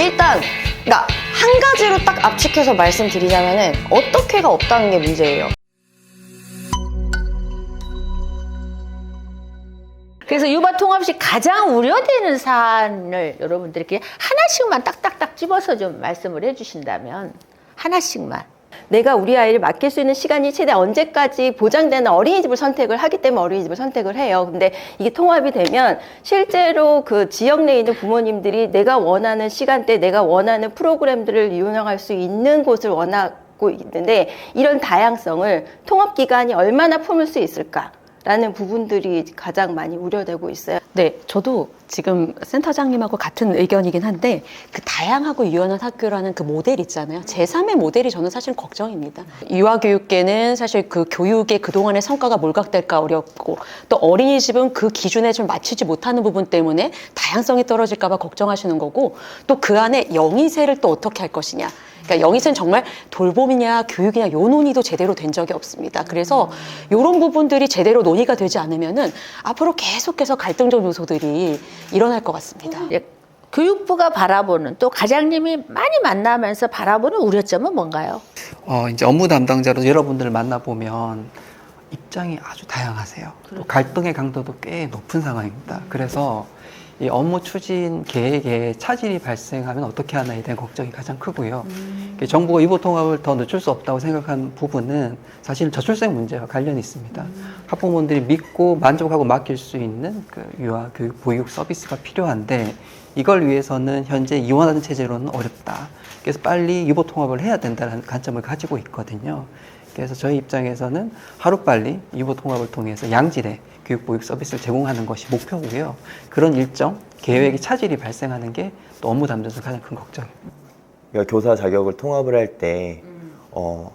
일단 그러니까 한 가지로 딱 압축해서 말씀드리자면은 어떻게가 없다는 게 문제예요. 그래서 유아 통합 시 가장 우려되는 사안을 여러분들께 하나씩만 딱딱딱 집어서 좀 말씀을 해주신다면 하나씩만. 내가 우리 아이를 맡길 수 있는 시간이 최대 언제까지 보장되는 어린이집을 선택을 하기 때문에 어린이집을 선택을 해요. 근데 이게 통합이 되면 실제로 그 지역 내에 있는 부모님들이 내가 원하는 시간대, 내가 원하는 프로그램들을 이용할 수 있는 곳을 원하고 있는데 이런 다양성을 통합기관이 얼마나 품을 수 있을까? 라는 부분들이 가장 많이 우려되고 있어요. 네, 저도 지금 센터장님하고 같은 의견이긴 한데 그 다양하고 유연한 학교라는 그 모델 있잖아요. 제3의 모델이 저는 사실 걱정입니다. 유아교육계는 사실 그 교육의 그동안의 성과가 몰각될까 어렵고 또 어린이집은 그 기준에 좀 맞추지 못하는 부분 때문에 다양성이 떨어질까 봐 걱정하시는 거고 또 그 안에 영이세를 또 어떻게 할 것이냐. 그러니까 영이세는 정말 돌봄이냐 교육이냐 요 논의도 제대로 된 적이 없습니다. 그래서 이런 부분들이 제대로 논의가 되지 않으면은 앞으로 계속해서 갈등적 요소들이 일어날 것 같습니다. 교육부가 바라보는 또 과장님이 많이 만나면서 바라보는 우려점은 뭔가요? 이제 업무 담당자로 여러분들을 만나보면 입장이 아주 다양하세요. 또 갈등의 강도도 꽤 높은 상황입니다. 그래서 이 업무 추진 계획에 차질이 발생하면 어떻게 하나에 대한 걱정이 가장 크고요. 정부가 유보 통합을 더 늦출 수 없다고 생각한 부분은 사실 저출생 문제와 관련이 있습니다. 학부모들이 믿고 만족하고 맡길 수 있는 그 유아 교육 보육 서비스가 필요한데 이걸 위해서는 현재 이원화된 체제로는 어렵다. 그래서 빨리 유보 통합을 해야 된다는 관점을 가지고 있거든요. 그래서 저희 입장에서는 하루빨리 유보 통합을 통해서 양질의 교육보육 서비스를 제공하는 것이 목표고요. 그런 일정, 계획이 차질이 발생하는 게 또 업무 담당자에서 가장 큰 걱정입니다. 그러니까 교사 자격을 통합을 할 때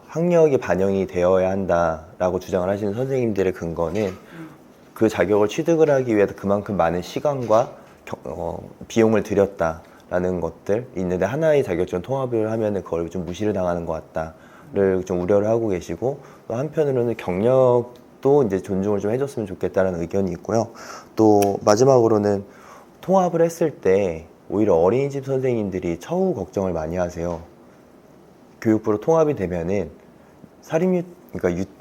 학력이 반영이 되어야 한다라고 주장을 하시는 선생님들의 근거는 그 자격을 취득을 하기 위해서 그만큼 많은 시간과 비용을 들였다라는 것들 있는데 하나의 자격증 통합을 하면은 그걸 좀 무시를 당하는 것 같다를 좀 우려를 하고 계시고 또 한편으로는 경력도 이제 존중을 좀 해줬으면 좋겠다는 의견이 있고요. 또 마지막으로는 통합을 했을 때 오히려 어린이집 선생님들이 처우 걱정을 많이 하세요. 교육부로 통합이 되면은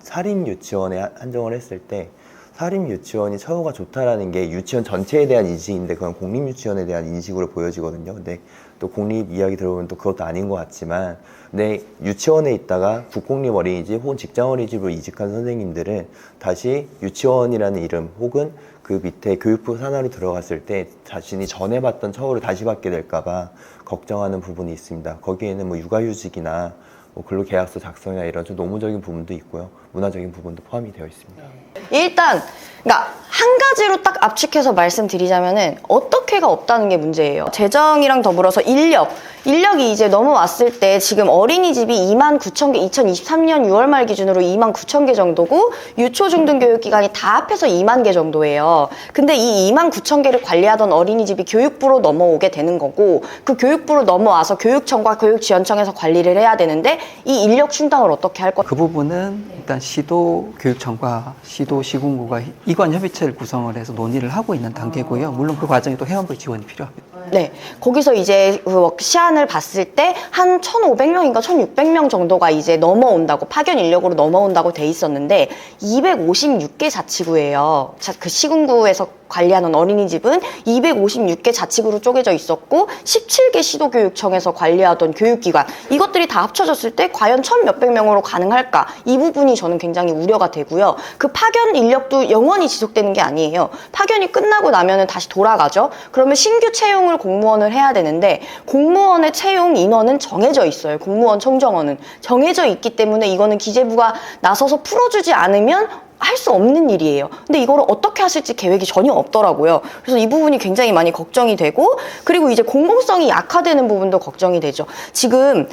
사립유치원에 한정을 했을 때 사립유치원이 처우가 좋다라는 게 유치원 전체에 대한 인식인데 그건 공립유치원에 대한 인식으로 보여지거든요. 근데 또 공립 이야기 들어보면 또 그것도 아닌 것 같지만 근데 유치원에 있다가 국공립 어린이집 혹은 직장 어린이집으로 이직한 선생님들은 다시 유치원이라는 이름 혹은 그 밑에 교육부 산하로 들어갔을 때 자신이 전에 받던 처우를 다시 받게 될까 봐 걱정하는 부분이 있습니다. 거기에는 뭐 육아휴직이나 뭐 근로계약서 작성이나 이런 좀 노무적인 부분도 있고요. 문화적인 부분도 포함이 되어 있습니다. 일단 그러니까 한 가지로 딱 압축해서 말씀드리자면은 어떻게가 없다는 게 문제예요. 재정이랑 더불어서 인력이 이제 넘어왔을 때 지금 어린이집이 29,000개 2023년 6월 말 기준으로 29,000개 정도고 유초중등교육기관이 다 합해서 2만 개 정도예요. 근데 이 29,000개를 관리하던 어린이집이 교육부로 넘어오게 되는 거고 그 교육부로 넘어와서 교육청과 교육지원청에서 관리를 해야 되는데 이 인력 충당을 어떻게 할 거예요? 그 부분은 일단 시도교육청과 시도시군구가 이관협의체를 구성을 해서 논의를 하고 있는 단계고요. 물론 그 과정에 또 회원부 지원이 필요합니다. 네, 거기서 이제 그 시안을 봤을 때 한 1,500명인가 1,600명 정도가 이제 넘어온다고 파견 인력으로 넘어온다고 돼 있었는데 256개 자치구예요. 그 시군구에서 관리하는 어린이집은 256개 자치구로 쪼개져 있었고 17개 시도교육청에서 관리하던 교육기관 이것들이 다 합쳐졌을 때 과연 1,000몇백 명으로 가능할까? 이 부분이 저는 굉장히 우려가 되고요. 그 파견 인력도 영원히 지속되는 게 아니에요. 파견이 끝나고 나면은 다시 돌아가죠. 그러면 신규 채용을 공무원을 해야 되는데 공무원의 채용 인원은 정해져 있어요. 공무원 청정원은 정해져 있기 때문에 이거는 기재부가 나서서 풀어주지 않으면 할 수 없는 일이에요. 근데 이거를 어떻게 하실지 계획이 전혀 없더라고요. 그래서 이 부분이 굉장히 많이 걱정이 되고 그리고 이제 공공성이 약화되는 부분도 걱정이 되죠. 지금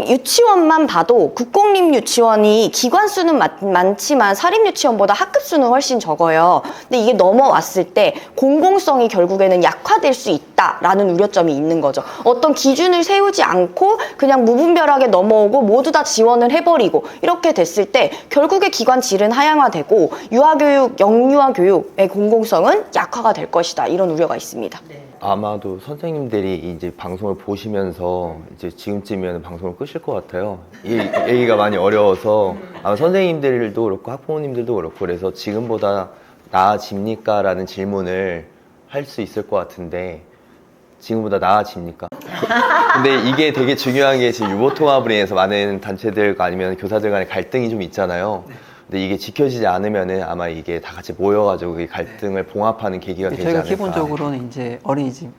유치원만 봐도 국공립 유치원이 기관 수는 많지만 사립 유치원보다 학급 수는 훨씬 적어요. 근데 이게 넘어왔을 때 공공성이 결국에는 약화될 수 있다라는 우려점이 있는 거죠. 어떤 기준을 세우지 않고 그냥 무분별하게 넘어오고 모두 다 지원을 해버리고 이렇게 됐을 때 결국에 기관 질은 하향화되고 유아교육, 영유아 교육의 공공성은 약화가 될 것이다. 이런 우려가 있습니다. 네. 아마도 선생님들이 이제 방송을 보시면서 이제 지금쯤이면 방송을 끄실 것 같아요. 이 얘기가 많이 어려워서 아마 선생님들도 그렇고 학부모님들도 그렇고 그래서 지금보다 나아집니까? 라는 질문을 할 수 있을 것 같은데 지금보다 나아집니까? 근데 이게 되게 중요한 게 지금 유보통합으로 인해서 많은 단체들과 아니면 교사들 간의 갈등이 좀 있잖아요. 근데 이게 지켜지지 않으면은 아마 이게 다 같이 모여가지고 이 갈등을 봉합하는 계기가 되지 저희가 않을까. 기본적으로는 이제 어린이집,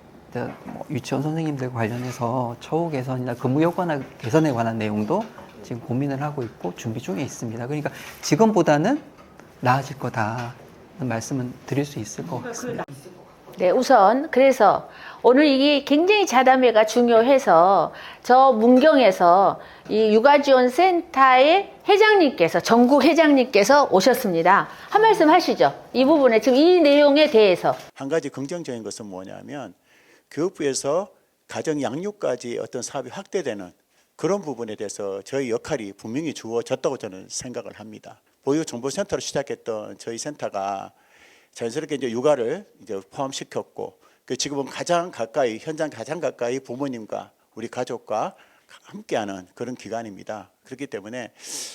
뭐 유치원 선생님들 관련해서 처우 개선이나 근무 효과 개선에 관한 내용도 지금 고민을 하고 있고 준비 중에 있습니다. 그러니까 지금보다는 나아질 거다는 말씀은 드릴 수 있을 것 같습니다. 네, 우선 그래서 오늘 이게 굉장히 자담회가 중요해서 저 문경에서 이 육아지원센터의 회장님께서 전국 회장님께서 오셨습니다. 한 말씀 하시죠. 이 부분에 지금 이 내용에 대해서. 한 가지 긍정적인 것은 뭐냐면 교육부에서 가정 양육까지 어떤 사업이 확대되는 그런 부분에 대해서 저희 역할이 분명히 주어졌다고 저는 생각을 합니다. 보육정보센터로 시작했던 저희 센터가 자연스럽게 이제 육아를 이제 포함시켰고 그 지금은 가장 가까이 현장 가장 가까이 부모님과 우리 가족과 함께하는 그런 기관입니다. 그렇기 때문에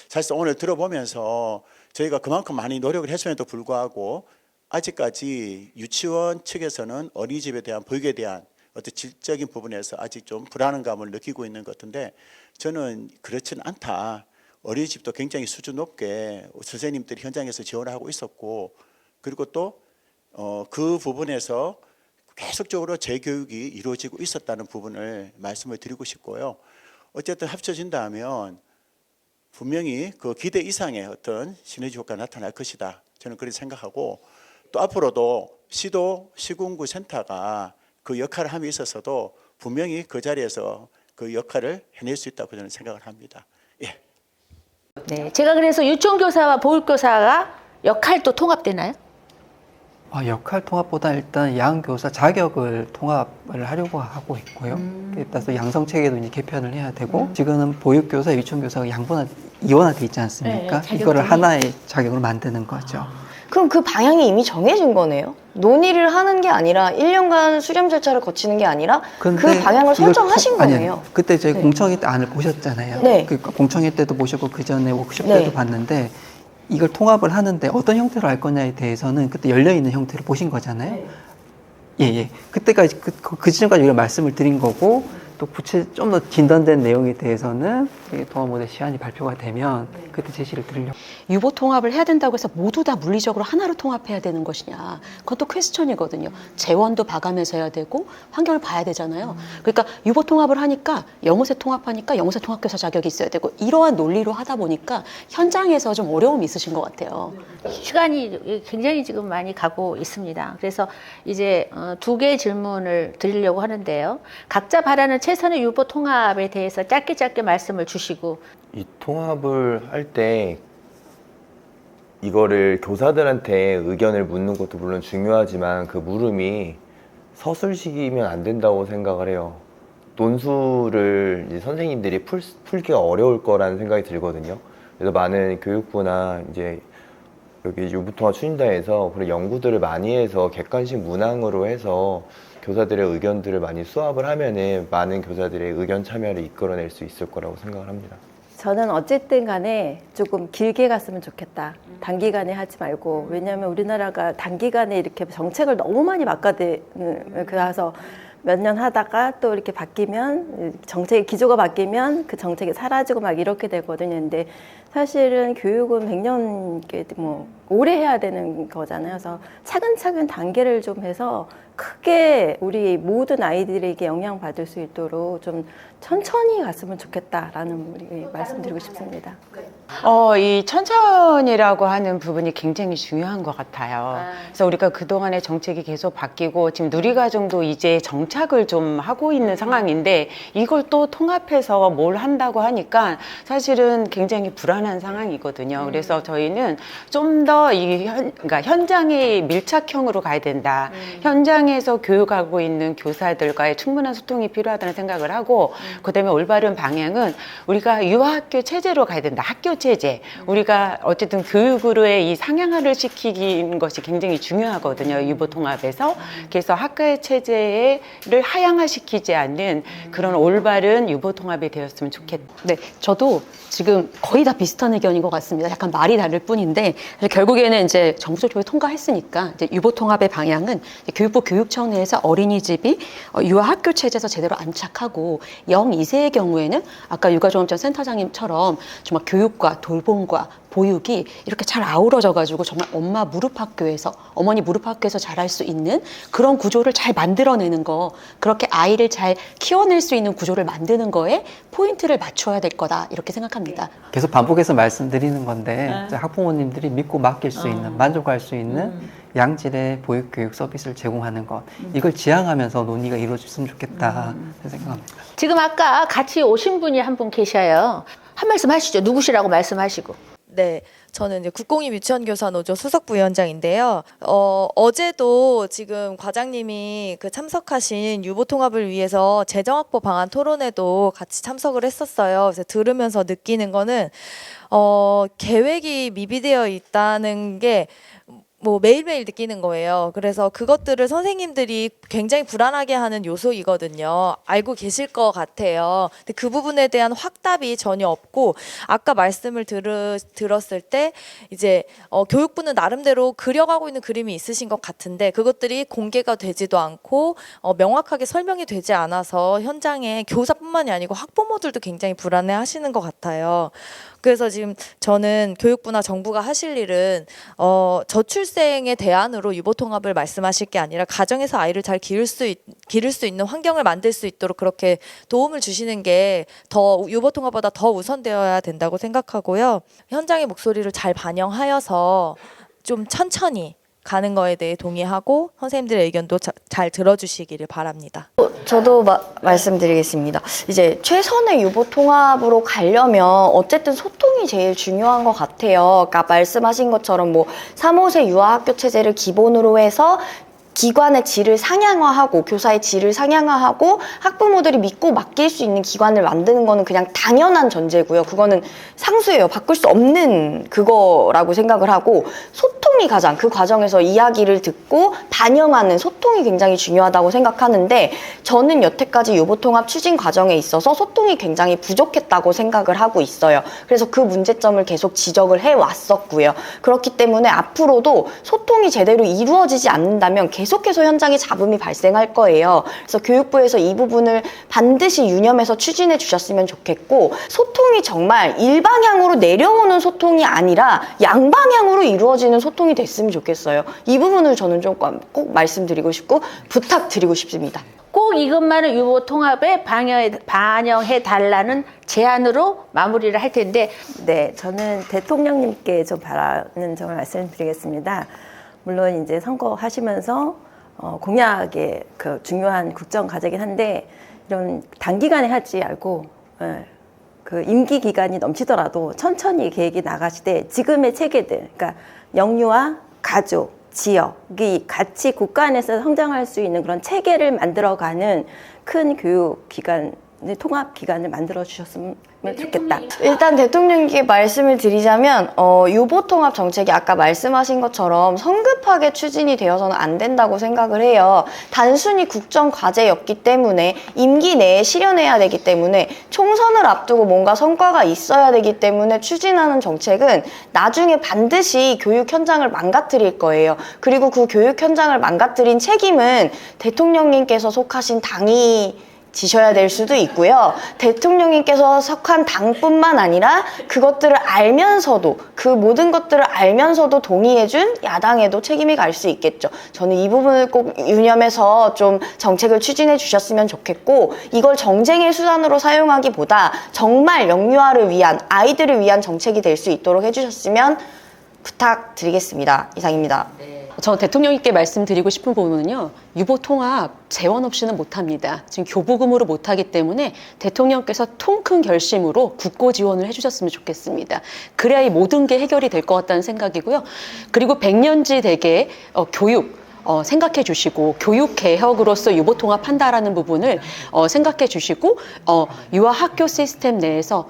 사실 오늘 들어보면서 저희가 그만큼 많이 노력을 했음에도 불구하고 아직까지 유치원 측에서는 어린이집에 대한 보육에 대한 어떤 질적인 부분에서 아직 좀 불안감을 느끼고 있는 것 같은데 저는 그렇지는 않다. 어린이집도 굉장히 수준 높게 선생님들이 현장에서 지원을 하고 있었고 그리고 또 그 부분에서 계속적으로 재교육이 이루어지고 있었다는 부분을 말씀을 드리고 싶고요. 어쨌든 합쳐진다면 분명히 그 기대 이상의 어떤 시너지 효과가 나타날 것이다. 저는 그렇게 생각하고 또 앞으로도 시도 시군구 센터가 그 역할을 함에 있어서도 분명히 그 자리에서 그 역할을 해낼 수 있다고 저는 생각을 합니다. 예. 네, 제가 그래서 유치원교사와 보육교사가 역할도 통합되나요? 역할 통합보다 일단 양교사 자격을 통합을 하려고 하고 있고요. 따라서 양성체계도 이제 개편을 해야 되고 지금은 보육교사, 유치원교사가 이원화돼 있지 않습니까? 네, 이거를 하나의 자격으로 만드는 거죠. 그럼 그 방향이 이미 정해진 거네요? 논의를 하는 게 아니라 1년간 수렴 절차를 거치는 게 아니라 그 근데 방향을 이걸 설정하신 아니요. 거네요. 그때 저희 네. 공청회 때 안을 보셨잖아요. 네. 그러니까 공청회 때도 보셨고 그 전에 워크숍 네. 때도 봤는데 이걸 통합을 하는데 어떤 형태로 할 거냐에 대해서는 그때 열려있는 형태로 보신 거잖아요. 예. 그때까지 그 지점까지 우리가 말씀을 드린 거고 또 좀 더 진단된 내용에 대해서는 통합 모델 시안이 발표가 되면 그때 제시를 드리려고. 유보 통합을 해야 된다고 해서 모두 다 물리적으로 하나로 통합해야 되는 것이냐. 그것도 퀘스천이거든요. 재원도 봐가면서 해야 되고 환경을 봐야 되잖아요. 그러니까 유보 통합을 하니까 영어세 통합하니까 영어세 통합교사 자격이 있어야 되고 이러한 논리로 하다 보니까 현장에서 좀 어려움이 있으신 것 같아요. 시간이 굉장히 지금 많이 가고 있습니다. 그래서 이제 두 개의 질문을 드리려고 하는데요. 각자 바라는 최선의 유보 통합에 대해서 짧게 말씀을 주시고. 이 통합을 할 때 이거를 교사들한테 의견을 묻는 것도 물론 중요하지만 그 물음이 서술식이면 안 된다고 생각을 해요. 논술을 이제 선생님들이 풀기가 어려울 거라는 생각이 들거든요. 그래서 많은 교육부나 이제 여기 유보통합 추진단에서 그런 연구들을 많이 해서 객관식 문항으로 해서 교사들의 의견들을 많이 수합을 하면은 많은 교사들의 의견 참여를 이끌어낼 수 있을 거라고 생각을 합니다. 저는 어쨌든 간에 조금 길게 갔으면 좋겠다. 단기간에 하지 말고. 왜냐하면 우리나라가 단기간에 이렇게 정책을 너무 많이 그래서 몇 년 하다가 또 이렇게 바뀌면 정책의 기조가 바뀌면 그 정책이 사라지고 막 이렇게 되거든요. 근데 사실은 교육은 100년 뭐 오래 해야 되는 거잖아요. 그래서 차근차근 단계를 좀 해서 크게 우리 모든 아이들에게 영향받을 수 있도록 좀 천천히 갔으면 좋겠다라는 말씀드리고 싶습니다. 이 천천히라고 하는 부분이 굉장히 중요한 것 같아요. 그래서 우리가 그동안의 정책이 계속 바뀌고 지금 누리과정도 이제 정착을 좀 하고 있는 상황인데 이걸 또 통합해서 뭘 한다고 하니까 사실은 굉장히 불안한 상황이거든요. 그래서 저희는 좀 더 그러니까 현장의 밀착형으로 가야 된다. 현장에 현장에서 교육하고 있는 교사들과의 충분한 소통이 필요하다는 생각을 하고, 그다음에 올바른 방향은 우리가 유아학교 체제로 가야 된다. 학교 체제. 우리가 어쨌든 교육으로의 이 상향화를 시키는 것이 굉장히 중요하거든요. 유보통합에서. 그래서 학교 체제를 하향화시키지 않는 그런 올바른 유보통합이 되었으면 좋겠다. 네, 저도 지금 거의 다 비슷한 의견인 것 같습니다. 약간 말이 다를 뿐인데 결국에는 이제 정부조직을 통과했으니까 이제 유보통합의 방향은 교육부 교육청 내에서 어린이집이 유아학교 체제에서 제대로 안착하고 0~2세의 경우에는 아까 육아종합전 센터장님처럼 정말 교육과 돌봄과 보육이 이렇게 잘 아우러져가지고 정말 엄마 무릎 학교에서, 어머니 무릎 학교에서 잘할 수 있는 그런 구조를 잘 만들어내는 거, 그렇게 아이를 잘 키워낼 수 있는 구조를 만드는 거에 포인트를 맞춰야 될 거다 이렇게 생각합니다. 계속 반복해서 말씀드리는 건데 이제 학부모님들이 믿고 맡길 수 있는, 만족할 수 있는 양질의 보육교육 서비스를 제공하는 것, 이걸 지향하면서 논의가 이루어졌으면 좋겠다 생각합니다. 지금 아까 같이 오신 분이 한 분 계셔요. 한 말씀 하시죠. 누구시라고 말씀하시고. 네, 저는 이제 국공립 유치원교사 노조 수석 부위원장인데요. 어제도 지금 과장님이 그 참석하신 유보통합을 위해서 재정확보 방안 토론회도 같이 참석을 했었어요. 그래서 들으면서 느끼는 거는 계획이 미비되어 있다는 게 뭐 매일매일 느끼는 거예요. 그래서 그것들을 선생님들이 굉장히 불안하게 하는 요소이거든요. 알고 계실 것 같아요. 근데 그 부분에 대한 확답이 전혀 없고, 아까 말씀을 들었을 때 이제 교육부는 나름대로 그려가고 있는 그림이 있으신 것 같은데 그것들이 공개가 되지도 않고 명확하게 설명이 되지 않아서 현장에 교사뿐만이 아니고 학부모들도 굉장히 불안해 하시는 것 같아요. 그래서 지금 저는 교육부나 정부가 하실 일은 저출생의 대안으로 유보통합을 말씀하실 게 아니라 가정에서 아이를 잘 기를 수 있는 환경을 만들 수 있도록 그렇게 도움을 주시는 게 더 유보통합보다 더 우선되어야 된다고 생각하고요. 현장의 목소리를 잘 반영하여서 좀 천천히 가는 거에 대해 동의하고 선생님들의 의견도 잘 들어주시기를 바랍니다. 저도 말씀드리겠습니다. 이제 최선의 유보통합으로 가려면 어쨌든 소통이 제일 중요한 것 같아요. 아까 말씀하신 것처럼 뭐 3, 5세 유아학교 체제를 기본으로 해서 기관의 질을 상향화하고 교사의 질을 상향화하고 학부모들이 믿고 맡길 수 있는 기관을 만드는 거는 그냥 당연한 전제고요. 그거는 상수예요. 바꿀 수 없는 그거라고 생각을 하고, 소통이 가장 그 과정에서 이야기를 듣고 반영하는 소통이 굉장히 중요하다고 생각하는데, 저는 여태까지 유보통합 추진 과정에 있어서 소통이 굉장히 부족했다고 생각을 하고 있어요. 그래서 그 문제점을 계속 지적을 해왔었고요. 그렇기 때문에 앞으로도 소통이 제대로 이루어지지 않는다면 계속해서 현장에 잡음이 발생할 거예요. 그래서 교육부에서 이 부분을 반드시 유념해서 추진해 주셨으면 좋겠고, 소통이 정말 일방향으로 내려오는 소통이 아니라 양방향으로 이루어지는 소통이 됐으면 좋겠어요. 이 부분을 저는 좀 꼭 말씀드리고 싶고 부탁드리고 싶습니다. 꼭 이것만을 유보통합에 반영해 달라는 제안으로 마무리를 할 텐데, 네, 저는 대통령님께 좀 바라는 점을 말씀드리겠습니다. 물론 이제 선거하시면서 공약의 그 중요한 국정 과제긴 한데, 이런 단기간에 하지 말고 그 임기 기간이 넘치더라도 천천히 계획이 나가시되 지금의 체계들, 그러니까 영유아, 가족, 지역이 같이 국가 안에서 성장할 수 있는 그런 체계를 만들어가는 큰 교육 기관, 통합 기관을 만들어 주셨으면 좋겠다. 일단 대통령께 말씀을 드리자면 유보통합 정책이 아까 말씀하신 것처럼 성급하게 추진이 되어서는 안 된다고 생각을 해요. 단순히 국정 과제였기 때문에 임기 내에 실현해야 되기 때문에, 총선을 앞두고 뭔가 성과가 있어야 되기 때문에 추진하는 정책은 나중에 반드시 교육 현장을 망가뜨릴 거예요. 그리고 그 교육 현장을 망가뜨린 책임은 대통령님께서 속하신 당이 지셔야 될 수도 있고요. 대통령님께서 속한 당뿐만 아니라 그것들을 알면서도, 그 모든 것들을 알면서도 동의해준 야당에도 책임이 갈 수 있겠죠. 저는 이 부분을 꼭 유념해서 좀 정책을 추진해 주셨으면 좋겠고, 이걸 정쟁의 수단으로 사용하기보다 정말 영유아를 위한, 아이들을 위한 정책이 될 수 있도록 해주셨으면 부탁드리겠습니다. 이상입니다. 저 대통령님께 말씀드리고 싶은 부분은요, 유보통합 재원 없이는 못합니다. 지금 교부금으로 못하기 때문에 대통령께서 통 큰 결심으로 국고 지원을 해주셨으면 좋겠습니다. 그래야 이 모든 게 해결이 될 것 같다는 생각이고요. 그리고 백년지 대계의 교육, 생각해 주시고 교육 개혁으로서 유보 통합한다라는 부분을 생각해 주시고 유아 학교 시스템 내에서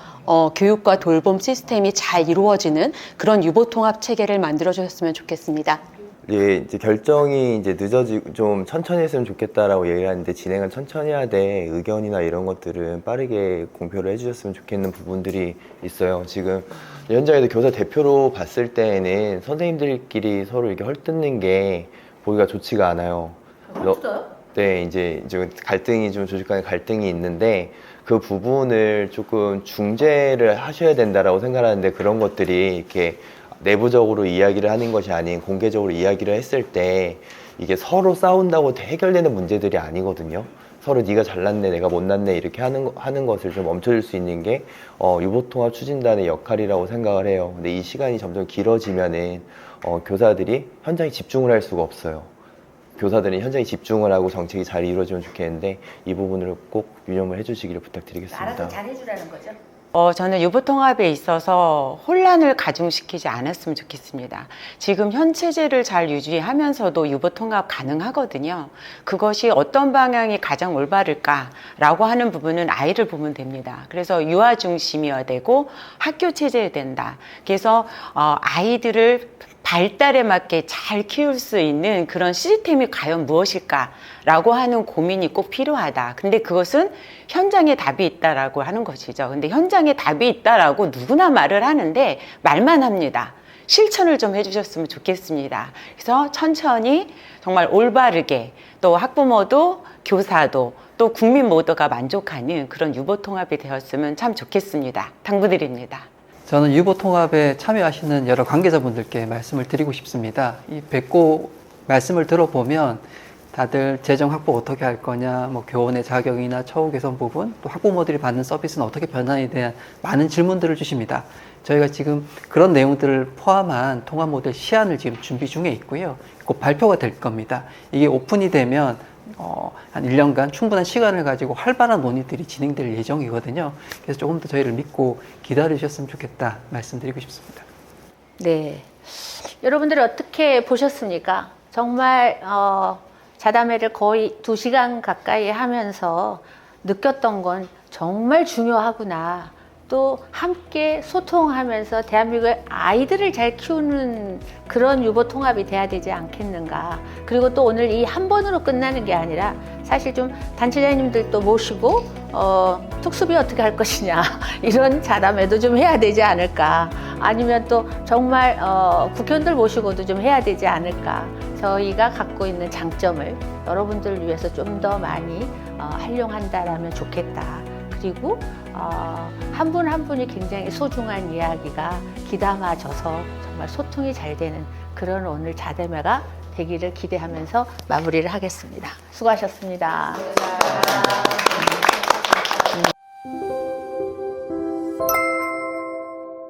교육과 돌봄 시스템이 잘 이루어지는 그런 유보 통합 체계를 만들어 주셨으면 좋겠습니다. 예, 이제 결정이 이제 늦어지고 좀 천천히 했으면 좋겠다라고 얘기를 하는데 진행은 천천히 해야 돼. 의견이나 이런 것들은 빠르게 공표를 해주셨으면 좋겠는 부분들이 있어요. 지금 현장에서 교사 대표로 봤을 때에는 선생님들끼리 서로 이렇게 헐뜯는 게 보기가 좋지가 않아요. 네, 이제 갈등이 좀 조직 간의 갈등이 있는데 그 부분을 조금 중재를 하셔야 된다라고 생각하는데 그런 것들이 이렇게 내부적으로 이야기를 하는 것이 아닌 공개적으로 이야기를 했을 때 이게 서로 싸운다고 해결되는 문제들이 아니거든요. 서로 네가 잘났네, 내가 못났네 이렇게 하는 것을 좀 멈춰줄 수 있는 게 유보통합 추진단의 역할이라고 생각을 해요. 근데 이 시간이 점점 길어지면은 교사들이 현장에 집중을 할 수가 없어요. 교사들은 현장에 집중을 하고 정책이 잘 이루어지면 좋겠는데 이 부분을 꼭 유념을 해주시기를 부탁드리겠습니다. 알아서 잘해주라는 거죠. 저는 유보통합에 있어서 혼란을 가중시키지 않았으면 좋겠습니다. 지금 현 체제를 잘 유지하면서도 유보통합 가능하거든요. 그것이 어떤 방향이 가장 올바를까라고 하는 부분은 아이를 보면 됩니다. 그래서 유아 중심이어야 되고 학교 체제여야 된다. 그래서 아이들을 발달에 맞게 잘 키울 수 있는 그런 시스템이 과연 무엇일까라고 하는 고민이 꼭 필요하다. 근데 그것은 현장에 답이 있다라고 하는 것이죠. 근데 현장에 답이 있다라고 누구나 말을 하는데 말만 합니다. 실천을 좀 해주셨으면 좋겠습니다. 그래서 천천히 정말 올바르게 또 학부모도 교사도 또 국민 모두가 만족하는 그런 유보통합이 되었으면 참 좋겠습니다. 당부드립니다. 저는 유보통합에 참여하시는 여러 관계자분들께 말씀을 드리고 싶습니다. 이 뵙고 말씀을 들어보면 다들 재정 확보 어떻게 할 거냐, 뭐 교원의 자격이나 처우 개선 부분, 또 학부모들이 받는 서비스는 어떻게 변화에 대한 많은 질문들을 주십니다. 저희가 지금 그런 내용들을 포함한 통합 모델 시안을 지금 준비 중에 있고요. 곧 발표가 될 겁니다. 이게 오픈이 되면 한 1년간 충분한 시간을 가지고 활발한 논의들이 진행될 예정이거든요. 그래서 조금 더 저희를 믿고 기다리셨으면 좋겠다 말씀드리고 싶습니다. 네. 여러분들 어떻게 보셨습니까? 정말 자담회를 거의 2시간 가까이 하면서 느꼈던 건 정말 중요하구나. 또 함께 소통하면서 대한민국의 아이들을 잘 키우는 그런 유보통합이 돼야 되지 않겠는가. 그리고 또 오늘 이 한 번으로 끝나는 게 아니라 사실 좀 단체장님들도 모시고 특수비 어떻게 할 것이냐 이런 자담회도 좀 해야 되지 않을까. 아니면 또 정말 국회의원들 모시고도 좀 해야 되지 않을까. 저희가 갖고 있는 장점을 여러분들을 위해서 좀 더 많이 활용한다라면 좋겠다. 그리고 한 분 한 분이 굉장히 소중한 이야기가 귀담아져서 정말 소통이 잘 되는 그런 오늘 자담회가 되기를 기대하면서 마무리를 하겠습니다. 수고하셨습니다.